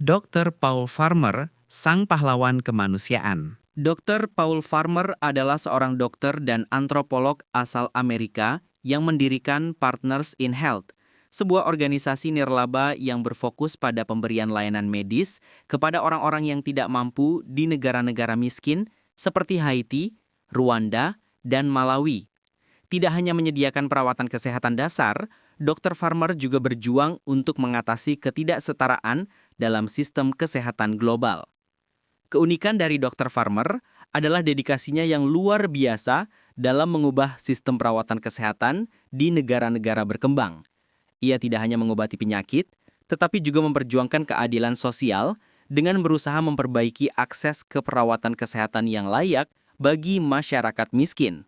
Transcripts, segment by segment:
Dr. Paul Farmer, sang pahlawan kemanusiaan. Dr. Paul Farmer adalah seorang dokter dan antropolog asal Amerika yang mendirikan Partners in Health, sebuah organisasi nirlaba yang berfokus pada pemberian layanan medis kepada orang-orang yang tidak mampu di negara-negara miskin seperti Haiti, Rwanda, dan Malawi. Tidak hanya menyediakan perawatan kesehatan dasar, Dr. Farmer juga berjuang untuk mengatasi ketidaksetaraan dalam sistem kesehatan global. Keunikan dari Dr. Farmer adalah dedikasinya yang luar biasa dalam mengubah sistem perawatan kesehatan di negara-negara berkembang. Ia tidak hanya mengobati penyakit, tetapi juga memperjuangkan keadilan sosial dengan berusaha memperbaiki akses ke perawatan kesehatan yang layak bagi masyarakat miskin.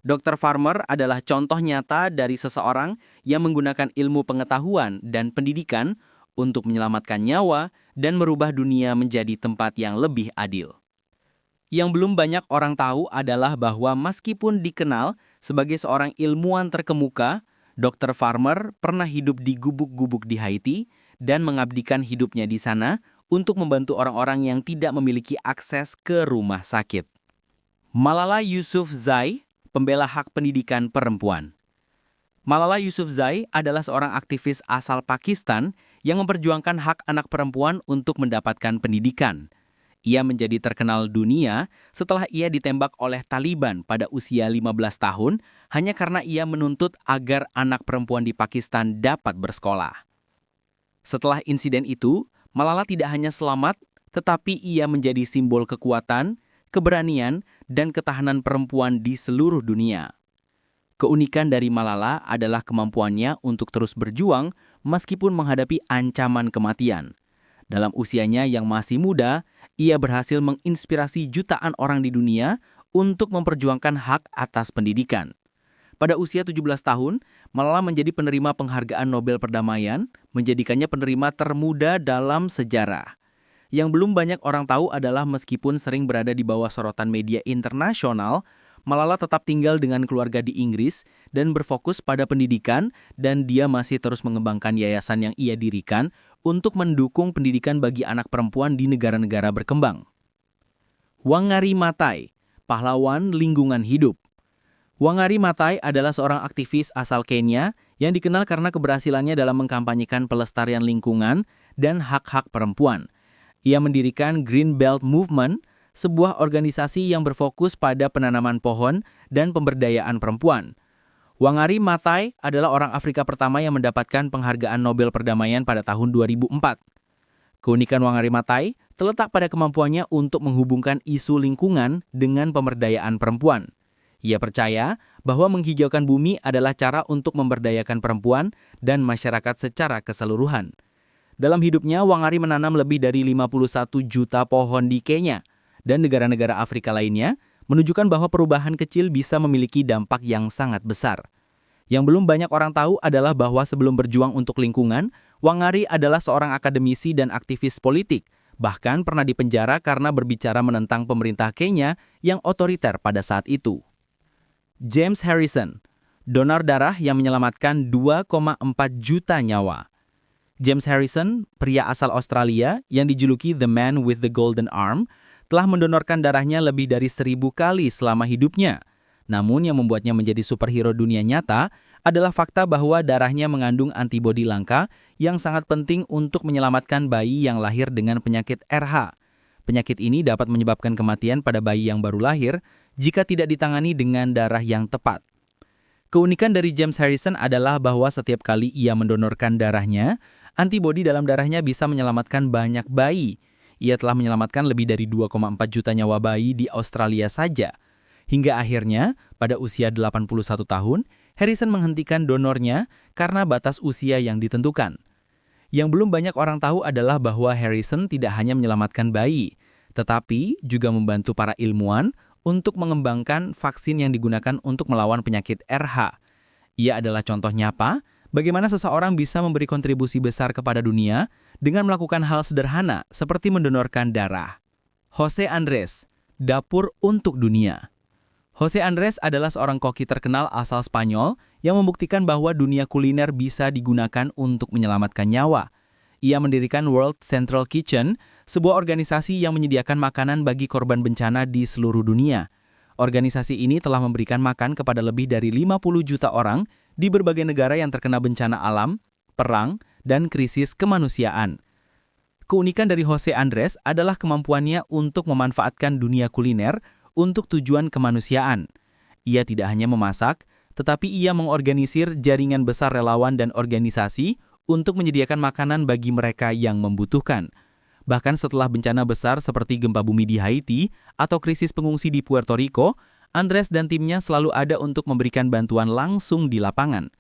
Dr. Farmer adalah contoh nyata dari seseorang yang menggunakan ilmu pengetahuan dan pendidikan untuk menyelamatkan nyawa dan merubah dunia menjadi tempat yang lebih adil. Yang belum banyak orang tahu adalah bahwa meskipun dikenal sebagai seorang ilmuwan terkemuka, Dr. Farmer pernah hidup di gubuk-gubuk di Haiti dan mengabdikan hidupnya di sana untuk membantu orang-orang yang tidak memiliki akses ke rumah sakit. Malala Yousafzai, pembela hak pendidikan perempuan. Malala Yousafzai adalah seorang aktivis asal Pakistan yang memperjuangkan hak anak perempuan untuk mendapatkan pendidikan. Ia menjadi terkenal dunia setelah ia ditembak oleh Taliban pada usia 15 tahun hanya karena ia menuntut agar anak perempuan di Pakistan dapat bersekolah. Setelah insiden itu, Malala tidak hanya selamat, tetapi ia menjadi simbol kekuatan, keberanian, dan ketahanan perempuan di seluruh dunia. Keunikan dari Malala adalah kemampuannya untuk terus berjuang meskipun menghadapi ancaman kematian. Dalam usianya yang masih muda, ia berhasil menginspirasi jutaan orang di dunia untuk memperjuangkan hak atas pendidikan. Pada usia 17 tahun, Malala menjadi penerima penghargaan Nobel Perdamaian, menjadikannya penerima termuda dalam sejarah. Yang belum banyak orang tahu adalah meskipun sering berada di bawah sorotan media internasional, Malala tetap tinggal dengan keluarga di Inggris dan berfokus pada pendidikan, dan dia masih terus mengembangkan yayasan yang ia dirikan untuk mendukung pendidikan bagi anak perempuan di negara-negara berkembang. Wangari Maathai, pahlawan lingkungan hidup. Wangari Maathai adalah seorang aktivis asal Kenya yang dikenal karena keberhasilannya dalam mengkampanyekan pelestarian lingkungan dan hak-hak perempuan. Ia mendirikan Green Belt Movement, sebuah organisasi yang berfokus pada penanaman pohon dan pemberdayaan perempuan. Wangari Maathai adalah orang Afrika pertama yang mendapatkan penghargaan Nobel Perdamaian pada tahun 2004. Keunikan Wangari Maathai terletak pada kemampuannya untuk menghubungkan isu lingkungan dengan pemberdayaan perempuan. Ia percaya bahwa menghijaukan bumi adalah cara untuk memberdayakan perempuan dan masyarakat secara keseluruhan. Dalam hidupnya, Wangari menanam lebih dari 51 juta pohon di Kenya dan negara-negara Afrika lainnya, menunjukkan bahwa perubahan kecil bisa memiliki dampak yang sangat besar. Yang belum banyak orang tahu adalah bahwa sebelum berjuang untuk lingkungan, Wangari adalah seorang akademisi dan aktivis politik, bahkan pernah dipenjara karena berbicara menentang pemerintah Kenya yang otoriter pada saat itu. James Harrison, donor darah yang menyelamatkan 2,4 juta nyawa. James Harrison, pria asal Australia yang dijuluki The Man with the Golden Arm, telah mendonorkan darahnya lebih dari 1000 kali selama hidupnya. Namun yang membuatnya menjadi superhero dunia nyata adalah fakta bahwa darahnya mengandung antibodi langka yang sangat penting untuk menyelamatkan bayi yang lahir dengan penyakit RH. Penyakit ini dapat menyebabkan kematian pada bayi yang baru lahir jika tidak ditangani dengan darah yang tepat. Keunikan dari James Harrison adalah bahwa setiap kali ia mendonorkan darahnya, antibodi dalam darahnya bisa menyelamatkan banyak bayi. Ia telah menyelamatkan lebih dari 2,4 juta nyawa bayi di Australia saja. Hingga akhirnya, pada usia 81 tahun, Harrison menghentikan donornya karena batas usia yang ditentukan. Yang belum banyak orang tahu adalah bahwa Harrison tidak hanya menyelamatkan bayi, tetapi juga membantu para ilmuwan untuk mengembangkan vaksin yang digunakan untuk melawan penyakit RH. Ia adalah contoh nyata bagaimana seseorang bisa memberi kontribusi besar kepada dunia dengan melakukan hal sederhana seperti mendonorkan darah. Jose Andres, dapur untuk dunia. Jose Andres adalah seorang koki terkenal asal Spanyol yang membuktikan bahwa dunia kuliner bisa digunakan untuk menyelamatkan nyawa. Ia mendirikan World Central Kitchen, sebuah organisasi yang menyediakan makanan bagi korban bencana di seluruh dunia. Organisasi ini telah memberikan makan kepada lebih dari 50 juta orang di berbagai negara yang terkena bencana alam, perang, dan krisis kemanusiaan. Keunikan dari Jose Andres adalah kemampuannya untuk memanfaatkan dunia kuliner untuk tujuan kemanusiaan. Ia tidak hanya memasak, tetapi ia mengorganisir jaringan besar relawan dan organisasi untuk menyediakan makanan bagi mereka yang membutuhkan. Bahkan setelah bencana besar seperti gempa bumi di Haiti atau krisis pengungsi di Puerto Rico, Andres dan timnya selalu ada untuk memberikan bantuan langsung di lapangan.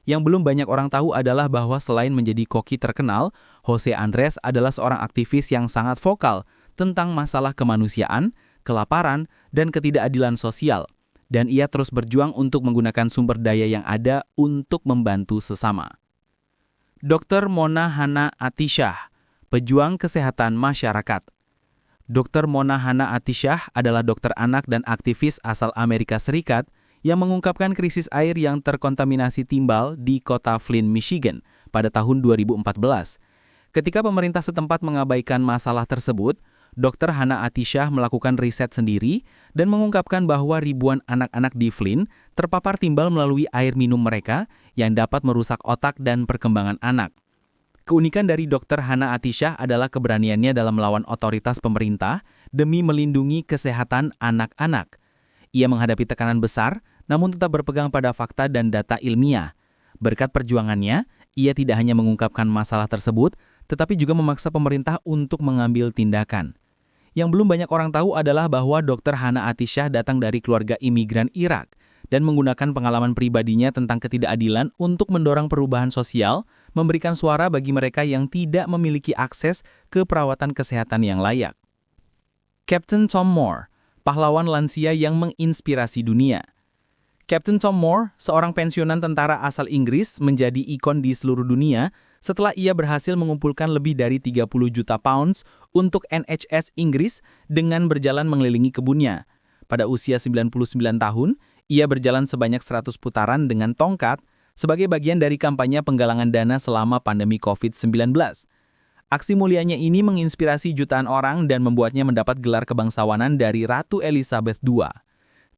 Yang belum banyak orang tahu adalah bahwa selain menjadi koki terkenal, Jose Andres adalah seorang aktivis yang sangat vokal tentang masalah kemanusiaan, kelaparan, dan ketidakadilan sosial. Dan ia terus berjuang untuk menggunakan sumber daya yang ada untuk membantu sesama. Dr. Mona Hana Atisyah, pejuang kesehatan masyarakat. Dr. Mona Hana Atisyah adalah dokter anak dan aktivis asal Amerika Serikat yang mengungkapkan krisis air yang terkontaminasi timbal di kota Flint, Michigan pada tahun 2014. Ketika pemerintah setempat mengabaikan masalah tersebut, Dr. Hana Atisyah melakukan riset sendiri dan mengungkapkan bahwa ribuan anak-anak di Flint terpapar timbal melalui air minum mereka yang dapat merusak otak dan perkembangan anak. Keunikan dari Dr. Hana Atisyah adalah keberaniannya dalam melawan otoritas pemerintah demi melindungi kesehatan anak-anak. Ia menghadapi tekanan besar, namun tetap berpegang pada fakta dan data ilmiah. Berkat perjuangannya, ia tidak hanya mengungkapkan masalah tersebut, tetapi juga memaksa pemerintah untuk mengambil tindakan. Yang belum banyak orang tahu adalah bahwa Dr. Hana Atisyah datang dari keluarga imigran Irak dan menggunakan pengalaman pribadinya tentang ketidakadilan untuk mendorong perubahan sosial, memberikan suara bagi mereka yang tidak memiliki akses ke perawatan kesehatan yang layak. Captain Tom Moore, pahlawan lansia yang menginspirasi dunia. Captain Tom Moore, seorang pensiunan tentara asal Inggris, menjadi ikon di seluruh dunia setelah ia berhasil mengumpulkan lebih dari 30 juta pounds untuk NHS Inggris dengan berjalan mengelilingi kebunnya. Pada usia 99 tahun, ia berjalan sebanyak 100 putaran dengan tongkat sebagai bagian dari kampanye penggalangan dana selama pandemi COVID-19. Aksi mulianya ini menginspirasi jutaan orang dan membuatnya mendapat gelar kebangsawanan dari Ratu Elizabeth II.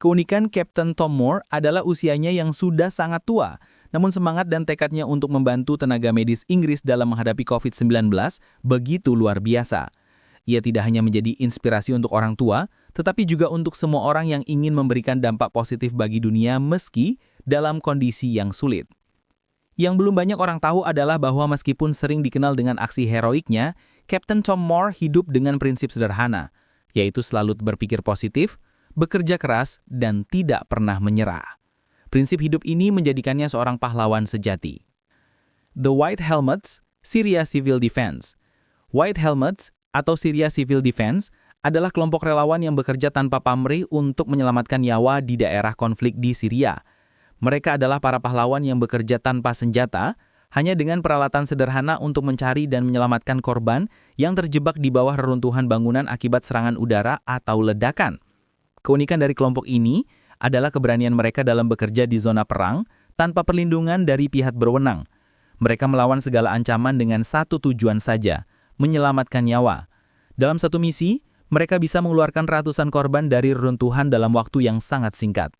Keunikan Captain Tom Moore adalah usianya yang sudah sangat tua, namun semangat dan tekadnya untuk membantu tenaga medis Inggris dalam menghadapi COVID-19 begitu luar biasa. Ia tidak hanya menjadi inspirasi untuk orang tua, tetapi juga untuk semua orang yang ingin memberikan dampak positif bagi dunia meski dalam kondisi yang sulit. Yang belum banyak orang tahu adalah bahwa meskipun sering dikenal dengan aksi heroiknya, Captain Tom Moore hidup dengan prinsip sederhana, yaitu selalu berpikir positif, bekerja keras, dan tidak pernah menyerah. Prinsip hidup ini menjadikannya seorang pahlawan sejati. The White Helmets, Syria Civil Defense. White Helmets atau Syria Civil Defense adalah kelompok relawan yang bekerja tanpa pamrih untuk menyelamatkan nyawa di daerah konflik di Syria. Mereka adalah para pahlawan yang bekerja tanpa senjata, hanya dengan peralatan sederhana untuk mencari dan menyelamatkan korban yang terjebak di bawah reruntuhan bangunan akibat serangan udara atau ledakan. Keunikan dari kelompok ini adalah keberanian mereka dalam bekerja di zona perang tanpa perlindungan dari pihak berwenang. Mereka melawan segala ancaman dengan satu tujuan saja, menyelamatkan nyawa. Dalam satu misi, mereka bisa mengeluarkan ratusan korban dari reruntuhan dalam waktu yang sangat singkat.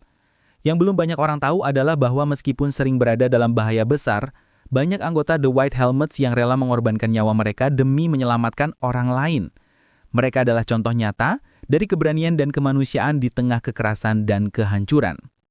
Yang belum banyak orang tahu adalah bahwa meskipun sering berada dalam bahaya besar, banyak anggota The White Helmets yang rela mengorbankan nyawa mereka demi menyelamatkan orang lain. Mereka adalah contoh nyata dari keberanian dan kemanusiaan di tengah kekerasan dan kehancuran.